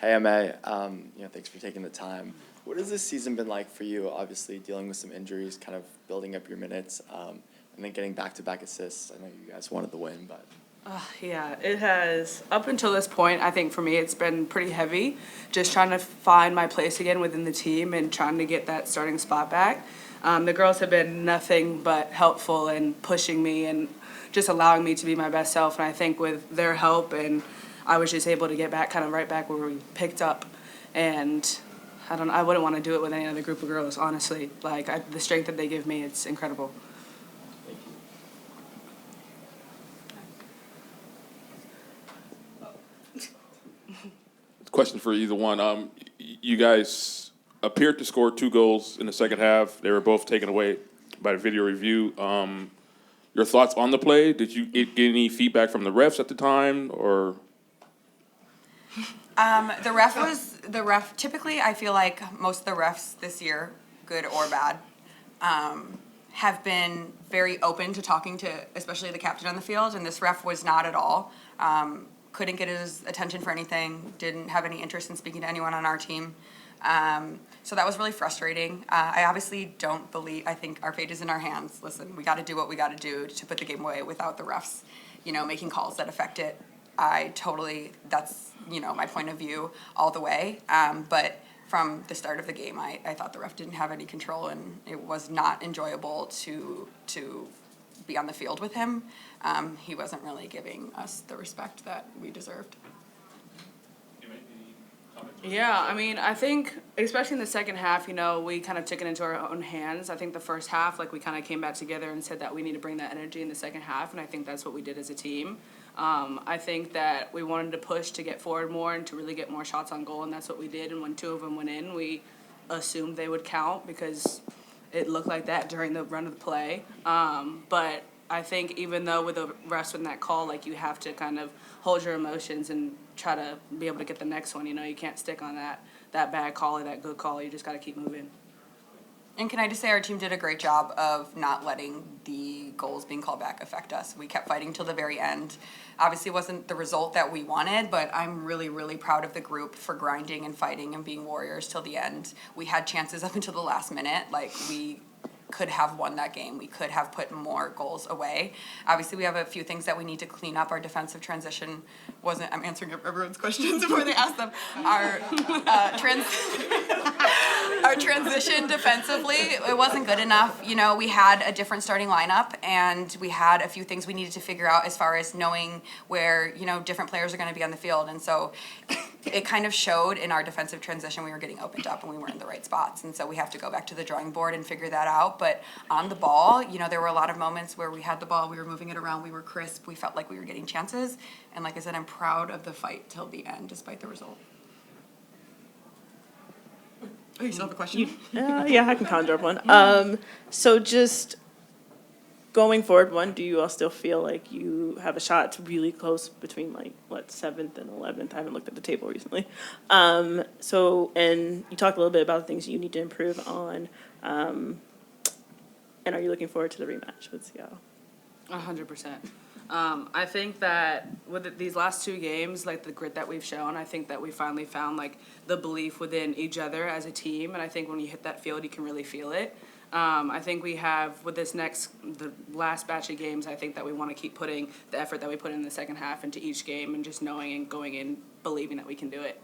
Hey, Emma. Thanks for taking the time. What has this season been like for you? Obviously, dealing with some injuries, kind of building up your minutes, and then getting back-to-back assists. I know you guys wanted the win, but. Yeah, it has. Up until this point, I think for me, it's been pretty heavy. Just trying to find my place again within the team and trying to get that starting spot back. The girls have been nothing but helpful and pushing me and just allowing me to be my best self. And I think with their help, and I was just able to get back, kind of right back where we picked up. And I wouldn't want to do it with any other group of girls, honestly. The strength that they give me, it's incredible. Question for either one. You guys appeared to score 2 goals in the second half. They were both taken away by the video review. Your thoughts on the play? Did you get any feedback from the refs at the time, or? The ref. Typically, I feel like most of the refs this year, good or bad, have been very open to talking to, especially the captain on the field, and this ref was not at all. Couldn't get his attention for anything, didn't have any interest in speaking to anyone on our team. So that was really frustrating. I obviously don't believe, I think our fate is in our hands. Listen, we got to do what we got to do to put the game away without the refs, making calls that affect it. That's, my point of view all the way. But from the start of the game, I thought the ref didn't have any control, and it was not enjoyable to be on the field with him. He wasn't really giving us the respect that we deserved. Yeah, I think, especially in the second half, we kind of took it into our own hands. I think the first half, we kind of came back together and said that we need to bring that energy in the second half, and I think that's what we did as a team. I think that we wanted to push to get forward more and to really get more shots on goal, and that's what we did. And when 2 of them went in, we assumed they would count because it looked like that during the run of the play. But I think even though with the refs in that call, you have to kind of hold your emotions and try to be able to get the next one. You can't stick on that bad call or that good call. You just got to keep moving. And can I just say our team did a great job of not letting the goals being called back affect us. We kept fighting till the very end. Obviously, it wasn't the result that we wanted, but I'm really, really proud of the group for grinding and fighting and being warriors till the end. We had chances up until the last minute. We could have won that game. We could have put more goals away. Obviously, we have a few things that we need to clean up. Our defensive transition wasn't, I'm answering everyone's questions before they ask them. Our transition defensively, it wasn't good enough. We had a different starting lineup, and we had a few things we needed to figure out as far as knowing where, different players are going to be on the field. And so it kind of showed in our defensive transition we were getting opened up and we weren't in the right spots. And so we have to go back to the drawing board and figure that out. But on the ball, there were a lot of moments where we had the ball, we were moving it around, we were crisp, we felt like we were getting chances. And like I said, I'm proud of the fight till the end, despite the result. Oh, you still have a question? Yeah, I can conjure up one. So just going forward, do you all still feel like you have a shot to really close between 7th and 11th? I haven't looked at the table recently. And you talked a little bit about the things you need to improve on. And are you looking forward to the rematch with Seattle? 100%. I think that with these last 2 games, the grit that we've shown, I think that we finally found the belief within each other as a team. And I think when you hit that field, you can really feel it. I think we have, with the last batch of games, I think that we want to keep putting the effort that we put in the second half into each game and just knowing and going in, believing that we can do it.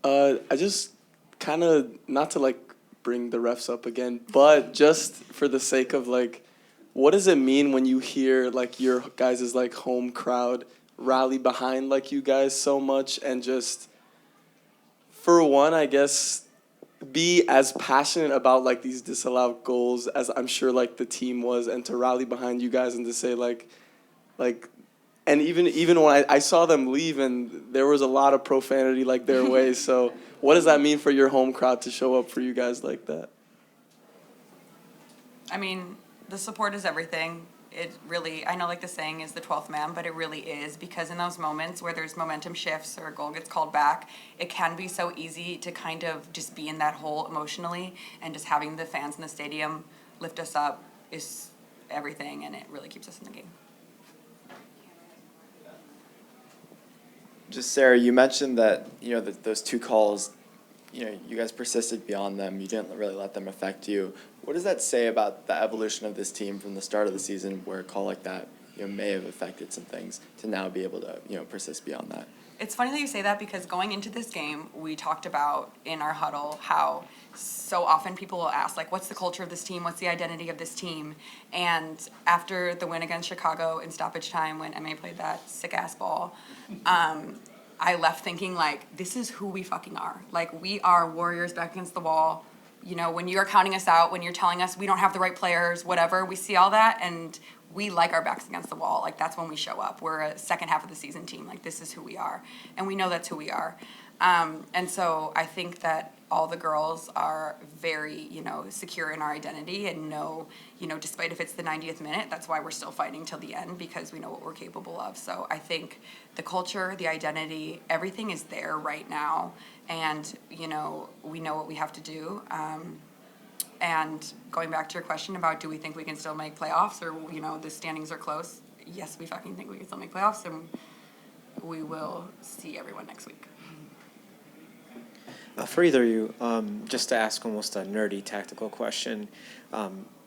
I just kind of, not to bring the refs up again, but just for the sake of what does it mean when you hear your guys' home crowd rally behind you guys so much, and just for one, I guess, be as passionate about these disallowed goals as I'm sure the team was, and to rally behind you guys and to say and even when I saw them leave, and there was a lot of profanity their way. So what does that mean for your home crowd to show up for you guys like that? The support is everything. It really, I know the saying is the 12th man, but it really is, because in those moments where there's momentum shifts or a goal gets called back, it can be so easy to kind of just be in that hole emotionally, and just having the fans in the stadium lift us up is everything, and it really keeps us in the game. Just Sarah, you mentioned that, those two calls, you guys persisted beyond them. You didn't really let them affect you. What does that say about the evolution of this team from the start of the season, where a call like that, may have affected some things, to now be able to, persist beyond that? It's funny that you say that, because going into this game, we talked about in our huddle how so often people will ask, like, what's the culture of this team? What's the identity of this team? And after the win against Chicago in stoppage time, when MA played that sick-ass ball, I left thinking, like, this is who we fucking are. Like, we are warriors back against the wall. When you're counting us out, when you're telling us we don't have the right players, whatever, we see all that, and we like our backs against the wall. Like, that's when we show up. We're a second half of the season team. Like, this is who we are. And we know that's who we are. And so I think that all the girls are very, secure in our identity and know, despite if it's the 90th minute, that's why we're still fighting till the end, because we know what we're capable of. So I think the culture, the identity, everything is there right now. And, we know what we have to do. And going back to your question about, do we think we can still make playoffs, or, the standings are close? Yes, we fucking think we can still make playoffs, and we will see everyone next week. For either of you, just to ask almost a nerdy tactical question.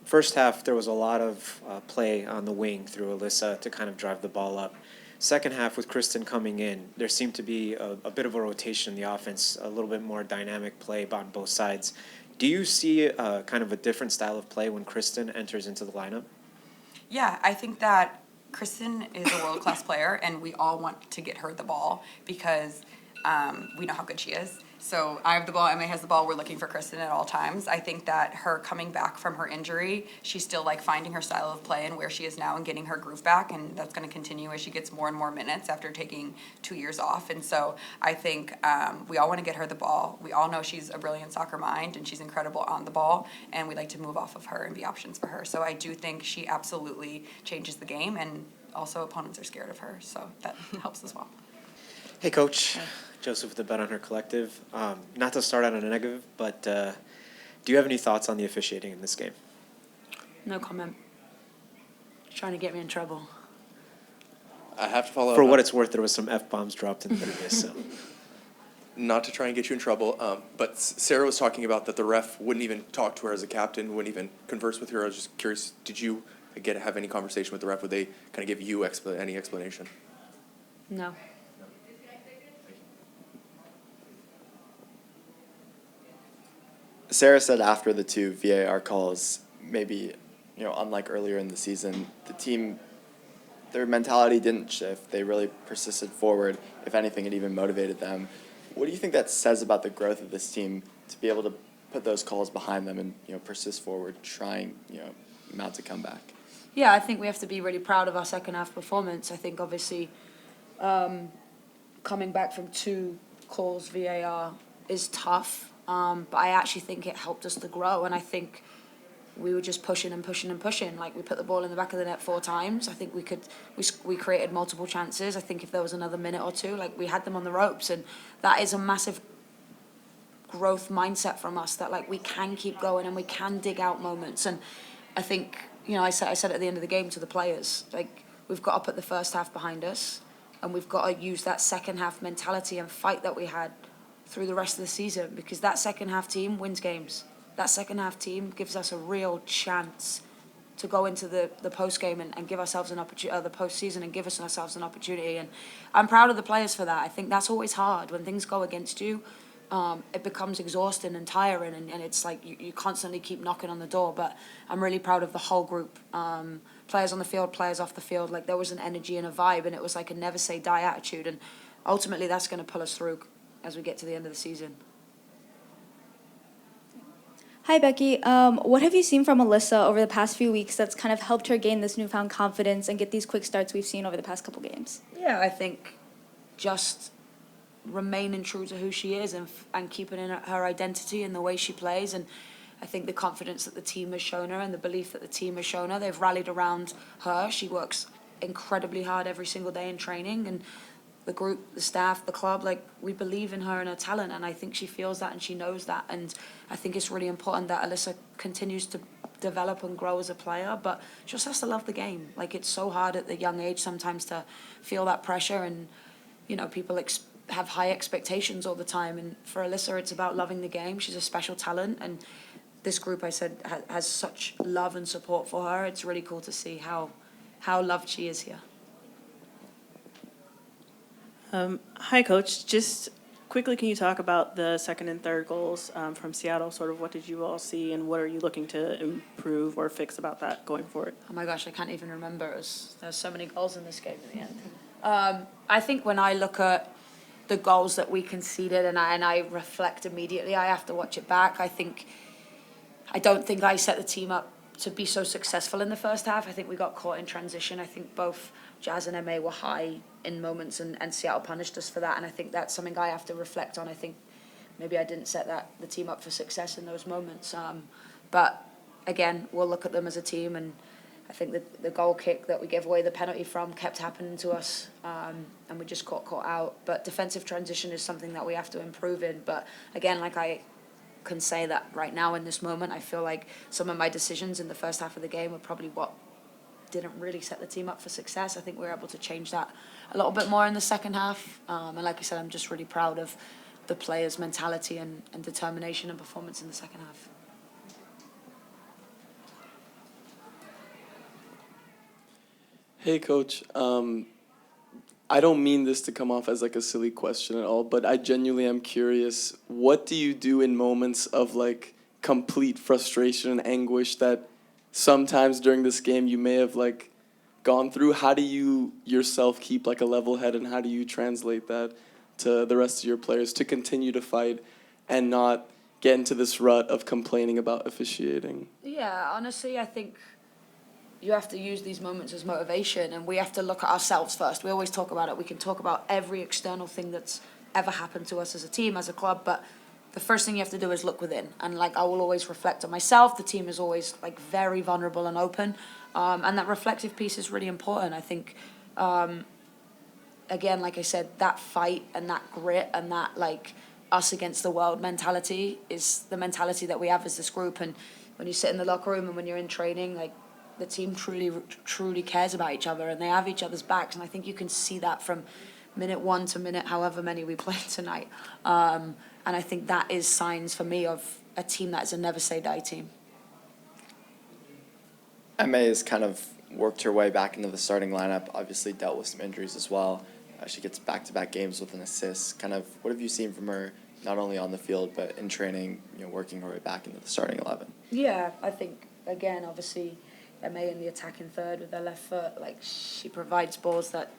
First half, there was a lot of play on the wing through Alyssa to kind of drive the ball up. Second half, with Kristen coming in, there seemed to be a bit of a rotation in the offense, a little bit more dynamic play on both sides. Do you see kind of a different style of play when Kristen enters into the lineup? Yeah, I think that Kristen is a world-class player, and we all want to get her the ball, because we know how good she is. So I have the ball, Emma has the ball, we're looking for Kristen at all times. I think that her coming back from her injury, she's still finding her style of play and where she is now and getting her groove back, and that's going to continue as she gets more and more minutes after taking 2 years off. And so I think we all want to get her the ball. We all know she's a brilliant soccer mind, and she's incredible on the ball, and we like to move off of her and be options for her. So I do think she absolutely changes the game, and also opponents are scared of her, so that helps as well. Hey, Coach. Joseph with the Bet on Her Collective. Not to start out on a negative, but do you have any thoughts on the officiating in this game? No comment. Trying to get me in trouble. I have to follow For up. what it's worth, there was some F-bombs dropped in the previous, so. Not to try and get you in trouble, but Sarah was talking about that the ref wouldn't even talk to her as a captain, wouldn't even converse with her. I was just curious, did you have any conversation with the ref? Would they kind of give you any explanation? No. Sarah said after the two VAR calls, maybe, unlike earlier in the season, the team, their mentality didn't shift. They really persisted forward. If anything, it even motivated them. What do you think that says about the growth of this team to be able to put those calls behind them and, persist forward, trying, mount a comeback? Yeah, I think we have to be really proud of our second half performance. I think obviously coming back from 2 calls VAR is tough. But I actually think it helped us to grow, and I think we were just pushing and pushing and pushing. Like, we put the ball in the back of the net 4 times. I think we created multiple chances. I think if there was another minute or 2, we had them on the ropes, and that is a massive growth mindset from us, that we can keep going and we can dig out moments. And I think, I said at the end of the game to the players, we've got to put the first half behind us, and we've got to use that second half mentality and fight that we had through the rest of the season, because that second half team wins games. That second half team gives us a real chance to go into the post game and give ourselves an opportunity, the postseason, and give ourselves an opportunity. And I'm proud of the players for that. I think that's always hard when things go against you. It becomes exhausting and tiring, and it's like you constantly keep knocking on the door. But I'm really proud of the whole group. Players on the field, players off the field. There was an energy and a vibe, and it was a never say die attitude. And ultimately, that's going to pull us through as we get to the end of the season. Hi, Becki. What have you seen from Alyssa over the past few weeks that's kind of helped her gain this newfound confidence and get these quick starts we've seen over the past couple games? Yeah, I think just remaining true to who she is and keeping in her identity and the way she plays. And I think the confidence that the team has shown her and the belief that the team has shown her, they've rallied around her. She works incredibly hard every single day in training, and the group, the staff, the club, we believe in her and her talent, and I think she feels that and she knows that. And I think it's really important that Alyssa continues to develop and grow as a player, but she just has to love the game. Like, it's so hard at the young age sometimes to feel that pressure, and, you know, people have high expectations all the time. And for Alyssa, it's about loving the game. She's a special talent, and this group, I said, has such love and support for her. It's really cool to see how loved she is here. Hi, Coach. Just quickly, can you talk about the second and third goals from Seattle? Sort of what did you all see, and what are you looking to improve or fix about that going forward? Oh my gosh, I can't even remember. There's so many goals in this game in the end. I think when I look at the goals that we conceded and I reflect immediately, I have to watch it back. I don't think I set the team up to be so successful in the first half. I think we got caught in transition. I think both Jazz and MA were high in moments, and Seattle punished us for that. And I think that's something I have to reflect on. I think maybe I didn't set the team up for success in those moments. But again, we'll look at them as a team, and I think the goal kick that we gave away the penalty from kept happening to us, and we just got caught out. But defensive transition is something that we have to improve in. But again, like I can say that right now in this moment, I feel like some of my decisions in the first half of the game were probably what didn't really set the team up for success. I think we were able to change that a little bit more in the second half. And like I said, I'm just really proud of the players' mentality and determination and performance in the second half. Hey, Coach. I don't mean this to come off as like a silly question at all, but I genuinely am curious. What do you do in moments of like complete frustration and anguish that sometimes during this game you may have like gone through? How do you yourself keep like a level head, and how do you translate that to the rest of your players to continue to fight and not get into this rut of complaining about officiating? Yeah, honestly, I think you have to use these moments as motivation, and we have to look at ourselves first. We always talk about it. We can talk about every external thing that's ever happened to us as a team, as a club, but the first thing you have to do is look within. And like, I will always reflect on myself. The team is always like very vulnerable and open, and that reflective piece is really important. I think, again, like I said, that fight and that grit and that like us against the world mentality is the mentality that we have as this group. And when you sit in the locker room and when you're in training, like, the team truly cares about each other, and they have each other's backs. And I think you can see that from minute 1 to minute however many we played tonight. And I think that is signs for me of a team that is a never say die team. MA has kind of worked her way back into the starting lineup, obviously dealt with some injuries as well. She gets back-to-back games with an assist. Kind of, what have you seen from her, not only on the field, but in training, you know, working her way back into the starting 11? Yeah, I think, again, obviously, MA in the attacking third with their left foot, like, she provides balls that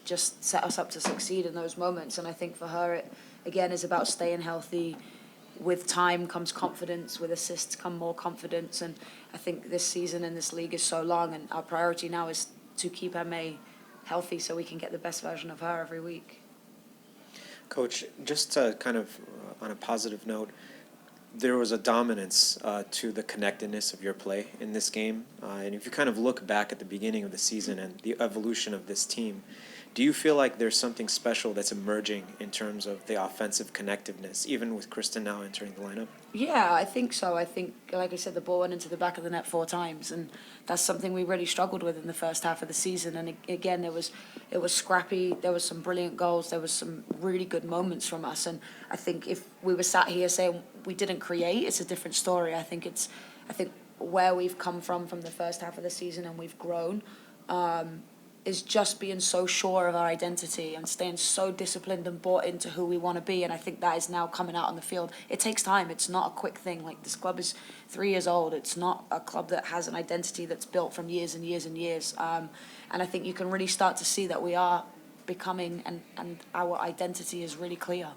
just set us up to succeed in those moments. And I think for her, it, again, is about staying healthy. With time comes confidence, with assists come more confidence. And I think this season in this league is so long, and our priority now is to keep MA healthy so we can get the best version of her every week. Coach, just to kind of on a positive note, there was a dominance to the connectedness of your play in this game. And if you kind of look back at the beginning of the season and the evolution of this team, do you feel like there's something special that's emerging in terms of the offensive connectiveness, even with Kristen now entering the lineup? Yeah, I think so. I think, like I said, the ball went into the back of the net 4 times, and that's something we really struggled with in the first half of the season. And again, it was scrappy. There was some brilliant goals. There was some really good moments from us. And I think if we were sat here saying we didn't create, it's a different story. I think where we've come from the first half of the season, and we've grown, is just being so sure of our identity and staying so disciplined and bought into who we want to be. And I think that is now coming out on the field. It takes time. It's not a quick thing. Like, this club is 3 years old. It's not a club that has an identity that's built from years and years and years. And I think you can really start to see that we are becoming, and our identity is really clear.